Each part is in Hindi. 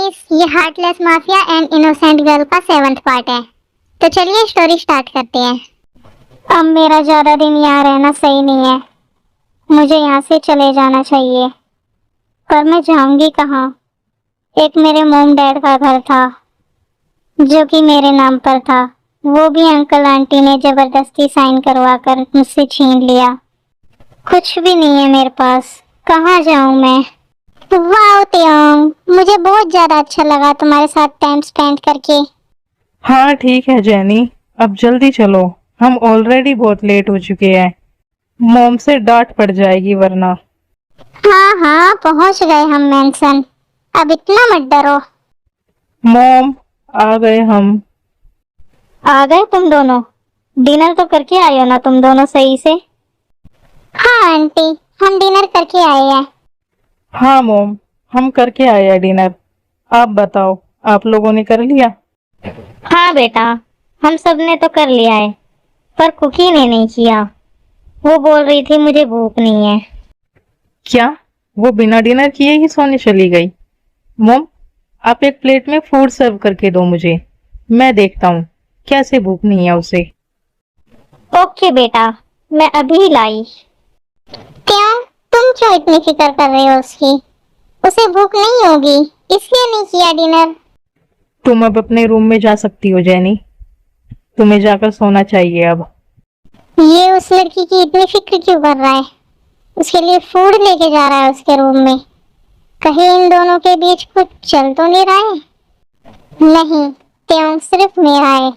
गाइस, ये heartless mafia and innocent girl का 7th पार्ट है। तो चलिए स्टोरी स्टार्ट करते हैं। अब मेरा ज्यादा दिन यहाँ रहना सही नहीं है। मुझे यहाँ से चले जाना चाहिए, पर मैं जाऊंगी कहाँ? एक मेरे मोम डैड का घर था जो कि मेरे नाम पर था, वो भी अंकल आंटी ने जबरदस्ती साइन करवा कर मुझसे छीन लिया। कुछ भी नहीं है मेरे पास, कहाँ जाऊं मैं? वाह त्योंग, मुझे बहुत ज्यादा अच्छा लगा तुम्हारे साथ टाइम स्पेंड करके। हाँ ठीक है जेनी, अब जल्दी चलो, हम ऑलरेडी बहुत लेट हो चुके हैं। मॉम से डांट पड़ जाएगी वरना। हाँ हाँ, पहुंच गए हम मेंशन, अब इतना मत डरो। मॉम, आ गए हम। आ गए तुम दोनों? डिनर तो करके आए हो ना तुम दोनों सही से? हाँ आंटी, हम डिनर करके आए हैं। हाँ मॉम, हम करके आए हैं डिनर। आप बताओ, आप लोगों ने कर लिया? हाँ बेटा, हम सब ने तो कर लिया है, पर कुकी ने नहीं किया। वो बोल रही थी मुझे भूख नहीं है। क्या वो बिना डिनर किए ही सोने चली गई? मॉम, आप एक प्लेट में फूड सर्व करके दो मुझे, मैं देखता हूँ कैसे भूख नहीं है उसे। ओके बेटा, मैं अभी लाई। क्यों, तुम क्यों इतनी फिक्र कर रहे हो उसकी? उसे भूख नहीं होगी इसलिए नहीं किया डिनर। तुम अब अपने रूम में जा सकती हो जेनी, तुम्हें जाकर सोना चाहिए अब। ये उस लड़की की इतनी फिक्र क्यों कर रहा है? उसके लिए फूड लेके जा रहा है उसके रूम में। कहीं इन दोनों के बीच कुछ चल तो नहीं रहा है? नहीं, त्यों सिर्फ मेरा है,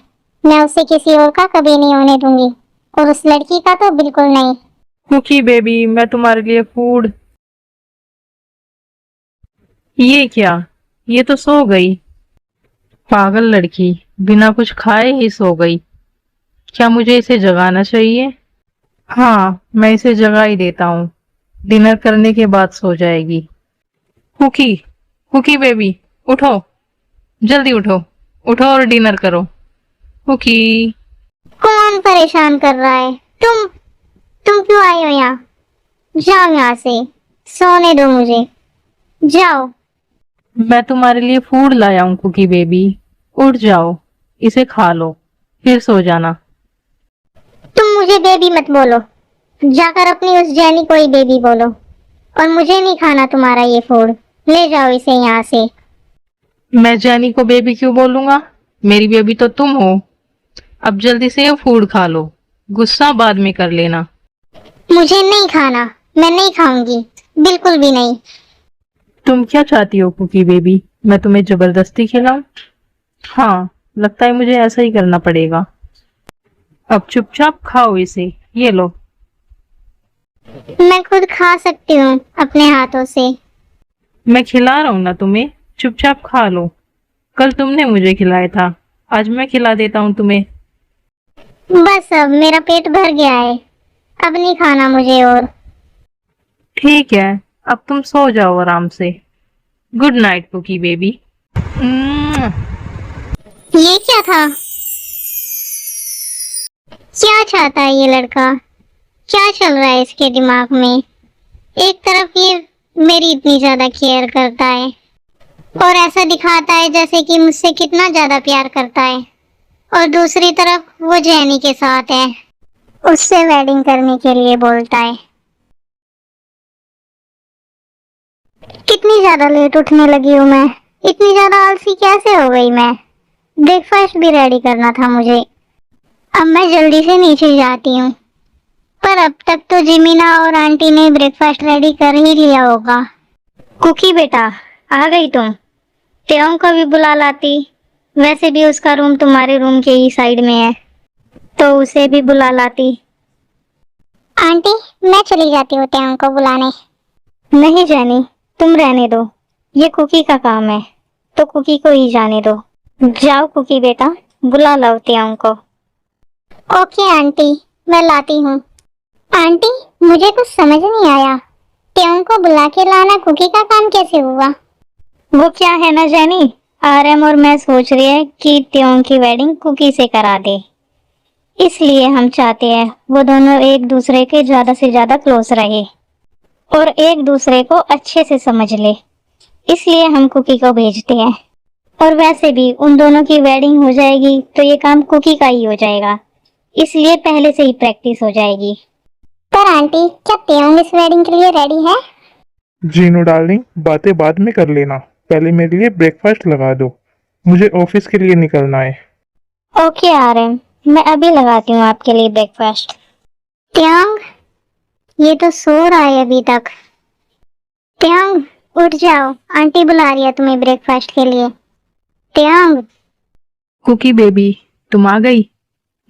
मैं उसे किसी और का कभी नहीं होने दूंगी, और उस लड़की का तो बिल्कुल नहीं। कुकी बेबी, मैं तुम्हारे लिए फूड। ये क्या, ये तो सो गई। पागल लड़की, बिना कुछ खाए ही सो गई। क्या मुझे इसे जगाना चाहिए? हाँ, मैं इसे जगा ही देता हूँ, डिनर करने के बाद सो जाएगी। कुकी, कुकी बेबी, उठो, जल्दी उठो, उठो और डिनर करो। कुकी। कौन परेशान कर रहा है? तुम क्यों आई हो यहाँ? जाओ यहाँ से, सोने दो मुझे, जाओ। मैं तुम्हारे लिए फूड लाया हूँ कुकी बेबी, उठ जाओ, इसे खा लो, फिर सो जाना। तुम मुझे बेबी मत बोलो, जाकर अपनी उस जैनी को ही बेबी बोलो, और मुझे नहीं खाना तुम्हारा ये फूड। ले जाओ इसे यहाँ से। मैं जैनी को बेबी क्यों बोलूंगा? मेरी बेबी तो तुम हो। अब जल्दी से ये फूड खा लो, गुस्सा बाद में कर लेना। मुझे नहीं खाना, मैं नहीं खाऊंगी, बिल्कुल भी नहीं। तुम क्या चाहती हो कुकी बेबी, मैं तुम्हें जबरदस्ती खिलाऊं? हाँ, लगता है मुझे ऐसा ही करना पड़ेगा। अब चुपचाप खाओ इसे, ये लो। मैं खुद खा सकती हूँ अपने हाथों से। मैं खिला रहा हूं ना तुम्हें, चुपचाप खा लो। कल तुमने मुझे खिलाया था, आज मैं खिला देता हूँ तुम्हें। बस अब मेरा पेट भर गया है, अब नहीं खाना मुझे और। ठीक है, अब तुम सो जाओ आराम से। Good night cookie baby. ये क्या था? क्या चाहता है ये लड़का? क्या चल रहा है इसके दिमाग में? एक तरफ ये मेरी इतनी ज्यादा केयर करता है, और ऐसा दिखाता है जैसे कि मुझसे कितना ज्यादा प्यार करता है, और दूसरी तरफ वो जैनी के साथ है, उससे वेडिंग करने के लिए बोलता है। कितनी ज्यादा लेट उठने लगी हूँ मैं, इतनी ज्यादा आलसी कैसे हो गई मैं? ब्रेकफास्ट भी रेडी करना था मुझे। अब मैं जल्दी से नीचे जाती हूँ, पर अब तक तो जिमीना और आंटी ने ब्रेकफास्ट रेडी कर ही लिया होगा। कुकी बेटा, आ गई तुम? त्यों को भी बुला लाती, वैसे भी उसका रूम तुम्हारे रूम के ही साइड में है, तो उसे भी बुला लाती। आंटी, मैं चली जाती हूँ त्यों को बुलाने। नहीं जैनी, तुम रहने दो, ये कुकी का काम है, तो कुकी को ही जाने दो। जाओ कुकी बेटा, बुला लाओ त्यों को। ओके आंटी, मैं लाती हूँ। आंटी, मुझे कुछ समझ नहीं आया, त्यों को बुला के लाना कुकी का काम कैसे हुआ? वो क्या है ना जैनी, आरएम और मैं सोच रहे हैं कि त्यों की वेडिंग कुकी से करा दे, इसलिए हम चाहते हैं वो दोनों एक दूसरे के ज्यादा से ज्यादा क्लोज रहे और एक दूसरे को अच्छे से समझ ले। इसलिए हम कुकी को भेजते हैं। और वैसे भी उन दोनों की वेडिंग हो जाएगी तो ये काम कुकी का ही हो जाएगा, इसलिए पहले से ही प्रैक्टिस हो जाएगी। पर आंटी, क्या त्योंग इस वेडिंग के लिए रेडी है? जीनू डार्लिंग, बातें बाद में कर लेना, पहले मेरे लिए ब्रेकफास्ट लगा दो, मुझे ऑफिस के लिए निकलना है। ओके आर्यन, मैं अभी लगाती हूँ आपके लिए ब्रेकफास्ट। त्योंग, ये तो सो रहा है अभी तक। त्योंग, उठ जाओ, आंटी बुला रही है तुम्हें ब्रेकफास्ट के लिए। त्योंग। कुकी बेबी, तुम आ गई।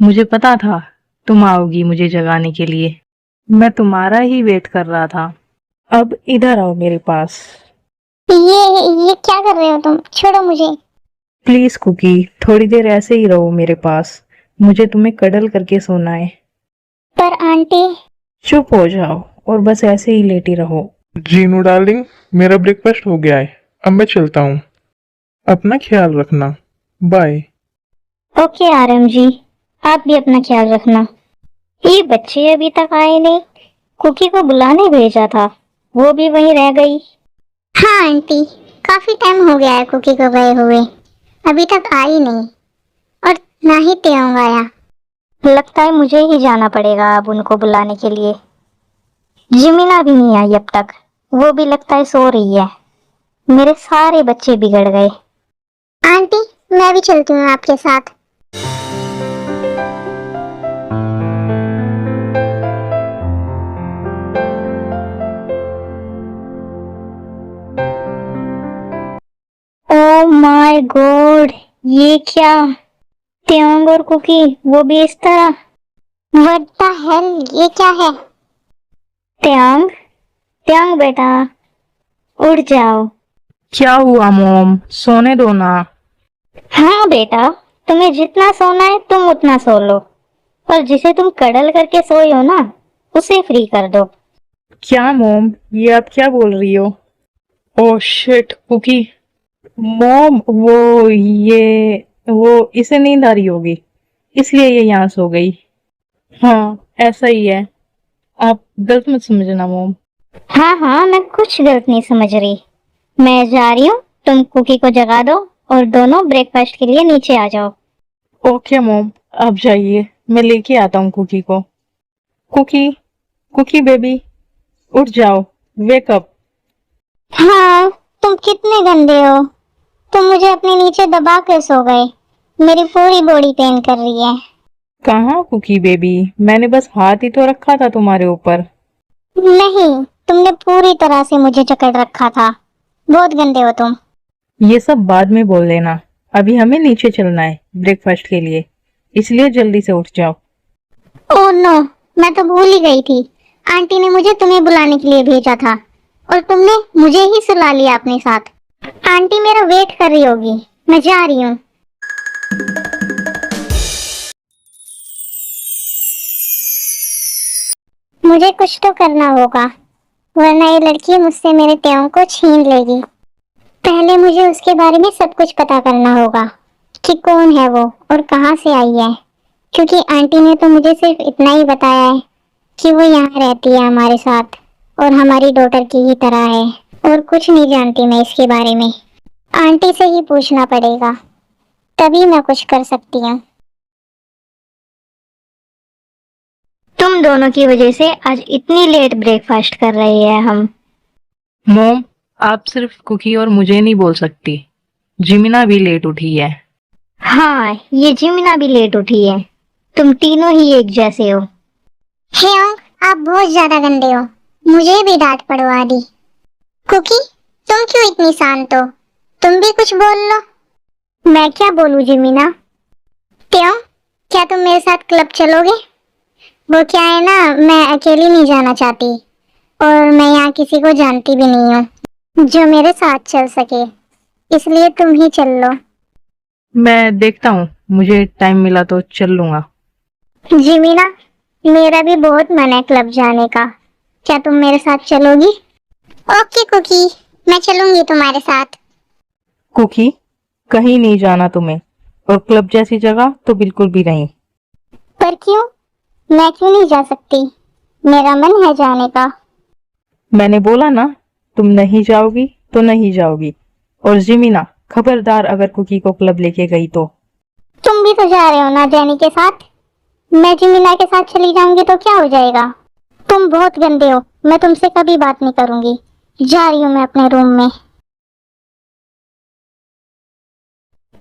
मुझे पता था तुम आओगी मुझे जगाने के लिए। मैं तुम्हारा ही वेट कर रहा था। अब इधर आओ मेरे पास। ये क्या कर रहे हो तुम? छोड़ो मुझे। प्लीज कुकी, थोड़ी देर ऐसे ही रहो मेरे पास। मुझे तुम्हें कडल करके सोना है। पर आंटी। चुप हो जाओ और बस ऐसे ही लेटी रहो। जीनू डार्लिंग, मेरा ब्रेकफास्ट हो गया है, अब मैं चलता हूँ, अपना ख्याल रखना, बाय। ओके आरएम जी, आप भी अपना ख्याल रखना। ये बच्चे अभी तक आए नहीं। कुकी को बुलाने भेजा था, वो भी वहीं रह गई। हाँ आंटी, काफी टाइम हो गया है कुकी को गए हुए, अभी तक आई नहीं, और ना ही त्योंग आया। लगता है मुझे ही जाना पड़ेगा अब उनको बुलाने के लिए। जिमिना भी नहीं आई अब तक, वो भी लगता है सो रही है। मेरे सारे बच्चे बिगड़ गए। आंटी, मैं भी चलती हूँ आपके साथ। ओह माय गॉड, ये क्या? त्योंग और कुकी, वो भी इस तरह? व्हाट द हेल, ये क्या है? त्योंग, त्योंग बेटा, उठ जाओ। क्या हुआ मॉम, सोने दो ना। हाँ बेटा, तुम्हें जितना सोना है तुम उतना सो लो, और जिसे तुम कडल करके सोए हो ना, उसे फ्री कर दो। क्या मॉम, ये आप क्या बोल रही हो? Oh shit cookie. मॉम, वो इसे नींद आ रही होगी, इसलिए ये यहाँ सो गई। हाँ ऐसा ही है, आप गलत मत समझना मॉम। हाँ हाँ, मैं कुछ गलत नहीं समझ रही। मैं जा रही हूँ, तुम कुकी को जगा दो और दोनों ब्रेकफास्ट के लिए नीचे आ जाओ। ओके मॉम, आप जाइए, मैं लेके आता हूँ कुकी को। कुकी, कुकी बेबी, उठ जाओ, वेक अप। हाँ, तुम कितने गंदे हो, तुम मुझे अपने नीचे दबा के सो गए। मेरी पूरी बॉडी पेन कर रही है। कहाँ कुकी बेबी, मैंने बस हाथ ही तो रखा था तुम्हारे ऊपर। नहीं, तुमने पूरी तरह से मुझे जकड़ रखा था। बहुत गंदे हो तुम। ये सब बाद में बोल लेना, अभी हमें नीचे चलना है ब्रेकफास्ट के लिए, इसलिए जल्दी से उठ जाओ। ओह नो, मैं तो भूल ही गई थी। आंटी ने मुझे तुम्हें बुलाने के लिए भेजा था, और तुमने मुझे ही सुला लिया अपने साथ। आंटी मेरा वेट कर रही होगी, मैं जा रही हूँ। मुझे कुछ तो करना होगा, वरना ये लड़की मुझसे मेरे त्यों को छीन लेगी। पहले मुझे उसके बारे में सब कुछ पता करना होगा कि कौन है वो और कहाँ से आई है, क्योंकि आंटी ने तो मुझे सिर्फ इतना ही बताया है कि वो यहाँ रहती है हमारे साथ और हमारी डॉटर की ही तरह है, और कुछ नहीं जानती मैं इसके बारे में। आंटी से ही पूछना पड़ेगा, तभी मैं कुछ कर सकती हूँ। तुम दोनों की वजह से आज इतनी लेट ब्रेकफास्ट कर रहे हैं हम। मॉम, आप सिर्फ कुकी और मुझे नहीं बोल सकती, जिमिना भी लेट उठी है। हाँ, ये जिमिना भी लेट उठी है। तुम तीनों ही एक जैसे हो। हेयोंग, आप बहुत ज्यादा गंदे हो, मुझे भी डांट पड़वा दी। कुकी, तुम क्यों इतनी शांत हो? तुम भी कुछ बोल लो। मैं क्या बोलूं जिमिना? क्यों, क्या तुम मेरे साथ क्लब चलोगे? वो क्या है ना, मैं अकेली नहीं जाना चाहती, और मैं यहाँ किसी को जानती भी नहीं हूँ जो मेरे साथ चल सके, इसलिए तुम ही चल लो। मैं देखता हूँ, मुझे टाइम मिला तो चल लूंगा। जिमिना, मेरा भी बहुत मन है क्लब जाने का, क्या तुम मेरे साथ चलोगी? ओके कुकी, मैं चलूंगी तुम्हारे साथ। कुकी, कहीं नहीं जाना तुम्हें, और क्लब जैसी जगह तो बिल्कुल भी नहीं। पर क्यों? मैं क्यों नहीं जा सकती? मेरा मन है जाने का। मैंने बोला ना, तुम नहीं जाओगी तो नहीं जाओगी। और जिमीना, खबरदार अगर कुकी को क्लब लेके गई तो। तुम भी तो जा रहे हो ना जैनी के साथ। मैं जिमिना के साथ चली जाऊंगी तो क्या हो जाएगा? तुम बहुत गंदे हो, मैं तुमसे कभी बात नहीं करूंगी। जा रही हूँ मैं अपने रूम में।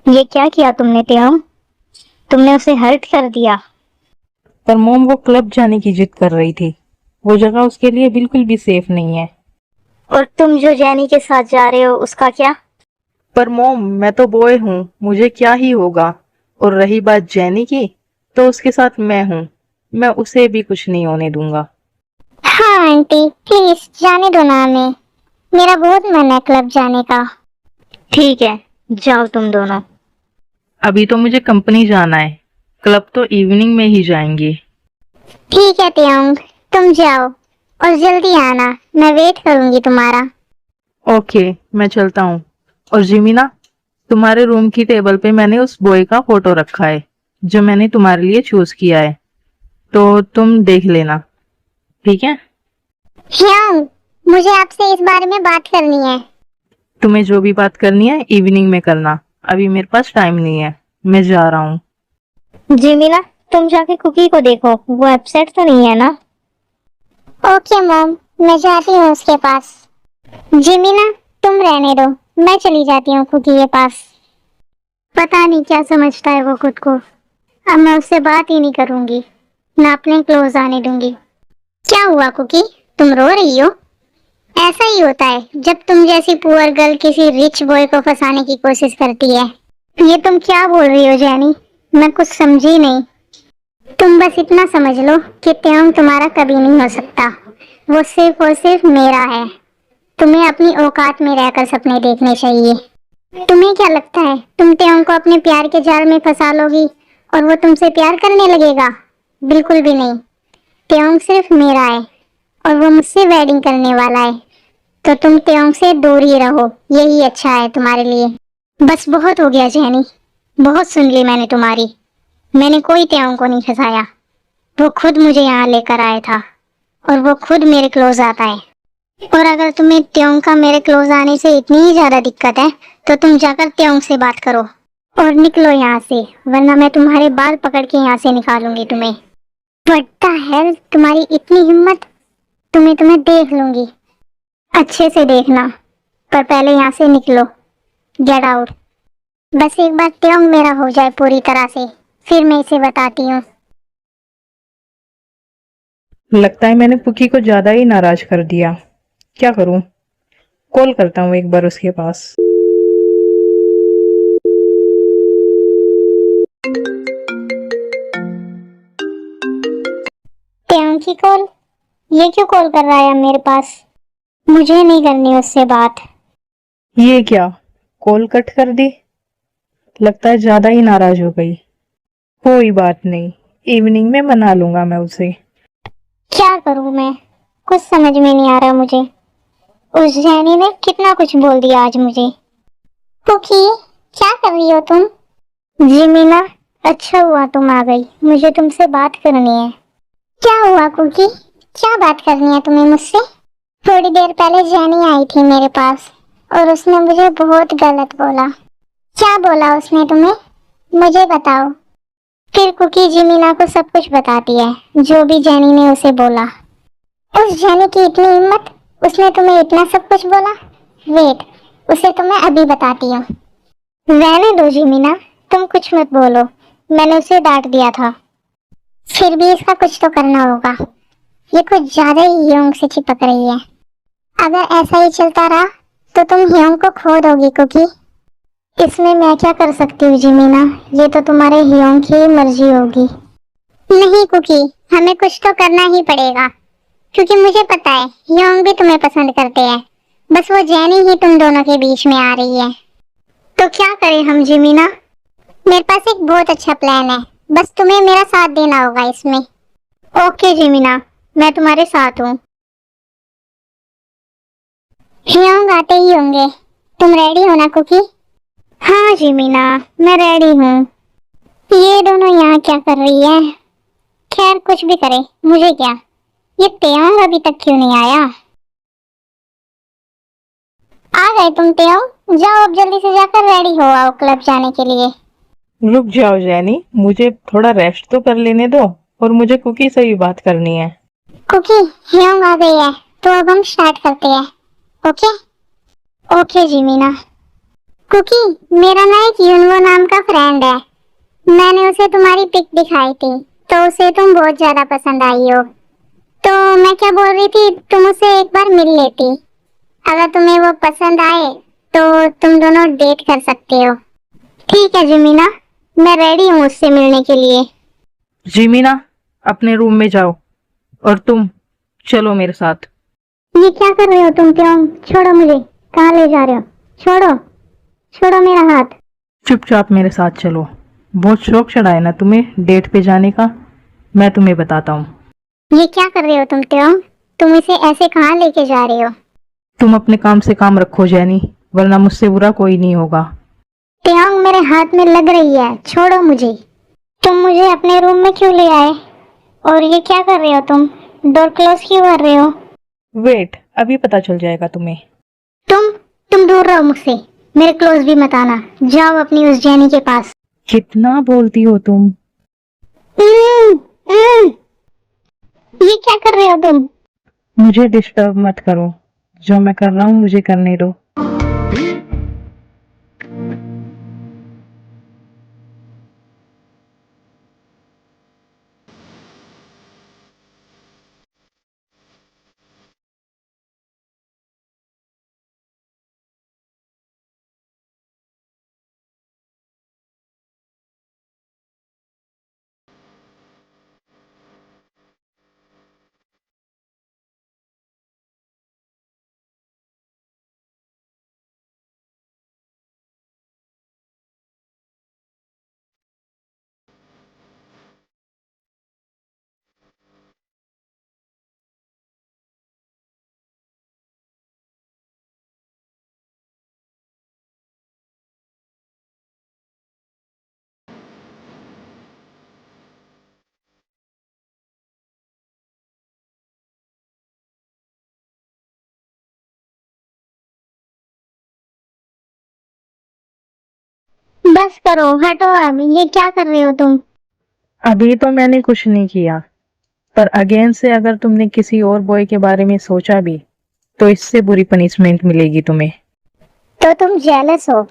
ये क्या किया तुमने त्योंग? तुमने उसे हर्ट कर दिया। पर मोम, वो क्लब जाने की जिद कर रही थी। वो जगह उसके लिए बिल्कुल भी सेफ नहीं है। और तुम जो जैनी के साथ जा रहे हो उसका क्या? पर मोम, मैं तो बॉय हूँ, मुझे क्या ही होगा। और रही बात जैनी की, तो उसके साथ मैं हूँ, मैं उसे भी कुछ नहीं होने दूंगा। हाँ आंटी, प्लीज जाने दो ना हमें। मेरा बहुत मन है क्लब जाने का। ठीक है, जाओ तुम दोनों। अभी तो मुझे कंपनी जाना है, क्लब तो इवनिंग में ही जाएंगे। ठीक है त्योंग, तुम जाओ और जल्दी आना, मैं वेट करूंगी तुम्हारा। ओके, मैं चलता हूँ। और जिमीना, तुम्हारे रूम की टेबल पे मैंने उस बॉय का फोटो रखा है जो मैंने तुम्हारे लिए चूज किया है, तो तुम देख लेना, ठीक है? त्योंग, मुझे आपसे इस बारे में बात करनी है। तुम्हें जो भी बात करनी है इवनिंग में करना, अभी मेरे पास टाइम नहीं है, मैं जा रहा हूँ। जिमिना, तुम जाके कुकी को देखो, वो अपसेट तो नहीं है ना? ओके मॉम, मैं जाती हूँ उसके पास। जिमिना, तुम रहने दो, मैं चली जाती हूँ कुकी के पास। पता नहीं क्या समझता है वो खुद को। अब मैं उससे बात ही नहीं करूंगी, ना अपने क्लोज आने दूंगी। क्या हुआ कुकी, तुम रो रही हो? ऐसा ही होता है जब तुम जैसी पुअर गर्ल किसी रिच बॉय को फंसाने की कोशिश करती है। ये तुम क्या बोल रही हो जैनी? मैं कुछ समझी नहीं। तुम बस इतना समझ लो कि त्योंग तुम्हारा कभी नहीं हो सकता। वो सिर्फ और सिर्फ मेरा है। तुम्हें अपनी औकात में रहकर सपने देखने चाहिए। तुम्हें क्या लगता है तुम त्योंग को अपने प्यार के जाल में फंसा लोगी और वो तुमसे प्यार करने लगेगा? बिल्कुल भी नहीं। त्योंग सिर्फ मेरा है और वो मुझसे वेडिंग करने वाला है। तो तुम त्योंग से दूर ही रहो, यही अच्छा है तुम्हारे लिए। बस बहुत हो गया जैनी, बहुत सुन ली मैंने तुम्हारी। मैंने कोई त्योंग को नहीं फंसाया। वो खुद मुझे यहाँ लेकर आया था और वो खुद मेरे क्लोज आता है। और अगर तुम्हें त्योंग का मेरे क्लोज आने से इतनी ही ज्यादा दिक्कत है तो तुम जाकर त्योंग से बात करो और निकलो यहाँ से, वरना मैं तुम्हारे बाल पकड़ के यहाँ से निकालूंगी तुम्हें। व्हाट द हेल, तुम्हारी इतनी हिम्मत! तुम्हें देख लूंगी। अच्छे से देखना, पर पहले यहाँ से निकलो। Get out. बस एक बार त्योंग मेरा हो जाए पूरी तरह से, फिर मैं इसे बताती हूँ। लगता है मैंने पुकी को ज्यादा ही नाराज कर दिया। क्या करूं? कॉल करता हूँ एक बार उसके पास। त्योंग की कॉल? ये क्यों कॉल कर रहा है मेरे पास? मुझे नहीं करनी उससे बात। ये क्या, कॉल कट कर दी? लगता है ज्यादा ही नाराज हो गई। कोई बात नहीं, इवनिंग में मना लूंगा मैं उसे। क्या करूँ मैं, कुछ समझ में नहीं आ रहा मुझे। उस जैनी ने कितना कुछ बोल दिया आज मुझे। कुकी, क्या कर रही हो तुम? जिमीना, अच्छा हुआ तुम आ गई, मुझे तुमसे बात करनी है। क्या हुआ कुकी, क्या बात करनी है तुम्हें मुझसे? थोड़ी देर पहले जैनी आई थी मेरे पास और उसने मुझे बहुत गलत बोला। क्या बोला उसने तुम्हें? मुझे बताओ। फिर कुकी जिमीना को सब कुछ बताती है, जो भी जैनी ने उसे बोला। उस जैनी की इतनी हिम्मत, उसने तुम्हें इतना सब कुछ बोला? वेट, उसे तो मैं अभी बताती हूँ। रहने दो जिमीना, तुम कुछ मत बोलो, मैंने उसे डांट दिया था। फिर भी इसका कुछ तो करना होगा। ये कुछ ज्यादा ही ह्योंग से चिपक रही है। अगर ऐसा ही चलता रहा तो तुम ह्योंग को खो दोगी कुकी। इसमें मैं क्या कर सकती हूँ जिमीना, ये तो तुम्हारे ह्योंग की मर्जी होगी। नहीं कुकी, हमें कुछ तो करना ही पड़ेगा, क्योंकि मुझे पता है ह्योंग भी तुम्हें पसंद करते हैं। बस वो जैनी ही तुम दोनों के बीच में आ रही है। तो क्या करें हम जिमीना? मेरे पास एक बहुत अच्छा प्लान है, बस तुम्हें मेरा साथ देना होगा इसमें। ओके जिमीना, मैं तुम्हारे साथ हूँ। ह्योंग आते ही होंगे, तुम रेडी हो ना कुकी? हाँ जिमीना, मैं रेडी हूँ। ये दोनों यहाँ क्या कर रही है? खैर कुछ भी करे, मुझे क्या। ये त्योंग अभी तक क्यों नहीं आया? आ गए तुम तेओ। जाओ अब जल्दी से जाकर रेडी हो आओ क्लब जाने के लिए। रुक जाओ जैनी, मुझे थोड़ा रेस्ट तो कर लेने दो, और मुझे कुकी से भी बात करनी है। कुकी ह्योंग आ गई है, तो अब हम स्टार्ट करते हैं। Okay okay जिमीना। कुकी मेरा ना एक यूनवो नाम का फ्रेंड है, मैंने उसे तुम्हारी पिक दिखाई थी तो उसे तुम बहुत ज्यादा पसंद आई हो। तो मैं क्या बोल रही थी, तुम उसे एक बार मिल लेती। अगर तुम्हें वो पसंद आए तो तुम दोनों डेट कर सकते हो। ठीक है जिमीना, मैं रेडी हूँ उससे मिलने के लिए। जिमीना, अपने रूम में जाओ, और तुम चलो मेरे साथ। ये क्या कर रहे हो तुम क्यों? छोड़ो मुझे, कहाँ ले जा रहे हो? छोड़ो छोड़ो मेरा हाथ। चुपचाप मेरे साथ चलो। बहुत शौक चढ़ा है ना तुम्हें डेट पे जाने का, मैं तुम्हें बताता हूँ। ये क्या कर रहे हो तुम त्यों? तुम इसे ऐसे कहाँ लेके जा रहे हो? तुम अपने काम से काम रखो जैनी, वरना मुझसे बुरा कोई नहीं होगा। त्यों मेरे हाथ में लग रही है, छोड़ो मुझे। तुम मुझे अपने रूम में क्यों ले आए? और ये क्या कर रहे हो तुम? डोर क्लोज क्यों कर रहे हो? वेट, अभी पता चल जाएगा तुम्हें। तुम दूर रहो मुझसे, मेरे क्लोज भी मत आना। जाओ अपनी उस जैनी के पास। कितना बोलती हो तुम। ये क्या कर रहे हो तुम? मुझे डिस्टर्ब मत करो, जो मैं कर रहा हूँ मुझे करने दो। बस करो, हटो अब। ये क्या कर रहे हो तुम? अभी तो मैंने कुछ नहीं किया, पर अगेन से अगर तुमने किसी और बॉय के बारे में सोचा भी, तो इससे बुरी पनिशमेंट मिलेगी तुम्हें। तो तुम जेलस हो,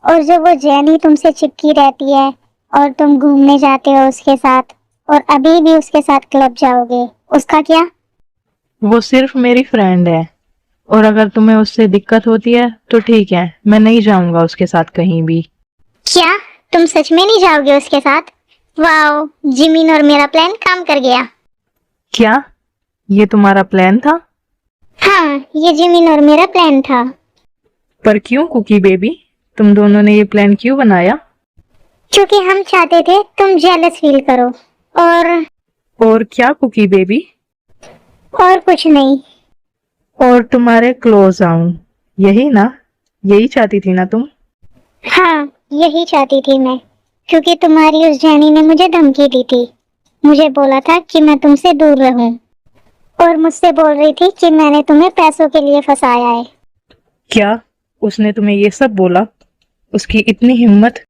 और जो वो जैनी तुमसे चिपकी रहती है और तुम घूमने जाते हो उसके साथ, और अभी भी उसके साथ क्लब जाओगे, उसका क्या? वो सिर्फ मेरी फ्रेंड है, और अगर तुम्हें उससे दिक्कत होती है तो ठीक है, मैं नहीं जाऊंगा उसके साथ कहीं भी। क्या तुम सच में नहीं जाओगे उसके साथ? वाओ, जिमीन और मेरा प्लान काम कर गया। क्या ये तुम्हारा प्लान था? हाँ, ये जिमीन और मेरा प्लान था। पर क्यों कुकी बेबी, तुम दोनों ने ये प्लान क्यों बनाया? क्योंकि हम चाहते थे तुम जेलस फील करो, और क्या कुकी बेबी? और कुछ नहीं। और तुम्हारे क्लोज आऊं, यही ना? यही चाहती थी ना तुम? हाँ, यही चाहती थी मैं, क्योंकि तुम्हारी उस जैनी ने मुझे धमकी दी थी। मुझे बोला था कि मैं तुमसे दूर रहूं, और मुझसे बोल रही थी कि मैंने तुम्हें पैसों के लिए फंसाया है। क्या उसने तुम्हें ये सब बोला? उसकी इतनी हिम्मत?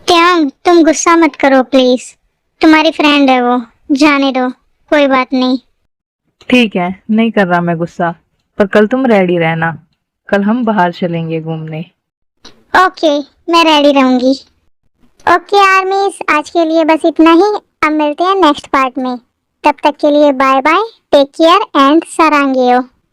त्यांग, तुम गुस्सा मत करो प्लीज। तुम्हारी फ्रेंड है वो, जाने दो, कोई बात नहीं। ठीक है, नहीं कर रहा मैं गुस्सा, पर कल तुम रेडी रहना, कल हम बाहर चलेंगे घूमने। ओके, मैं रेडी रहूंगी। ओके आर्मीज, आज के लिए बस इतना ही। अब मिलते हैं नेक्स्ट पार्ट में। तब तक के लिए bye bye, take care and सरांगेयो।